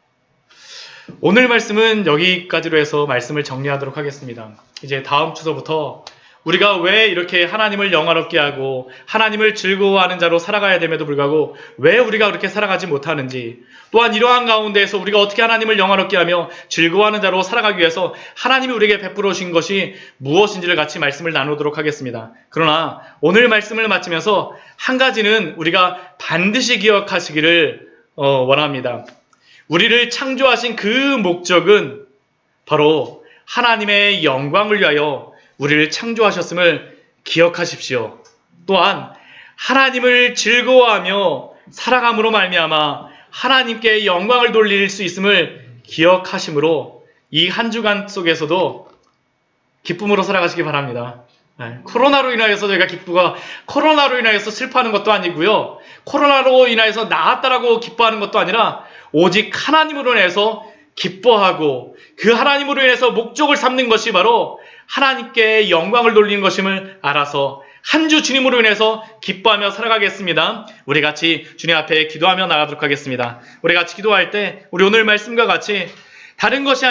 오늘 말씀은 여기까지로 해서 말씀을 정리하도록 하겠습니다. 이제 다음 주서부터 우리가 왜 이렇게 하나님을 영화롭게 하고 하나님을 즐거워하는 자로 살아가야 됨에도 불구하고 왜 우리가 그렇게 살아가지 못하는지, 또한 이러한 가운데에서 우리가 어떻게 하나님을 영화롭게 하며 즐거워하는 자로 살아가기 위해서 하나님이 우리에게 베풀어 주신 것이 무엇인지를 같이 말씀을 나누도록 하겠습니다. 그러나 오늘 말씀을 마치면서 한 가지는 우리가 반드시 기억하시기를 원합니다. 우리를 창조하신 그 목적은 바로 하나님의 영광을 위하여 우리를 창조하셨음을 기억하십시오. 또한 하나님을 즐거워하며 살아감으로 말미암아 하나님께 영광을 돌릴 수 있음을 기억하심으로 이 한 주간 속에서도 기쁨으로 살아가시기 바랍니다. 코로나로 인하여서 저희가 코로나로 인하여서 슬퍼하는 것도 아니고요. 코로나로 인하여서 나았다라고 기뻐하는 것도 아니라 오직 하나님으로 인해서 기뻐하고 그 하나님으로 인해서 목적을 삼는 것이 바로 하나님께 영광을 돌리는 것임을 알아서 한 주 주님으로 인해서 기뻐하며 살아가겠습니다. 우리 같이 주님 앞에 기도하며 나가도록 하겠습니다. 우리 같이 기도할 때 우리 오늘 말씀과 같이 다른 것이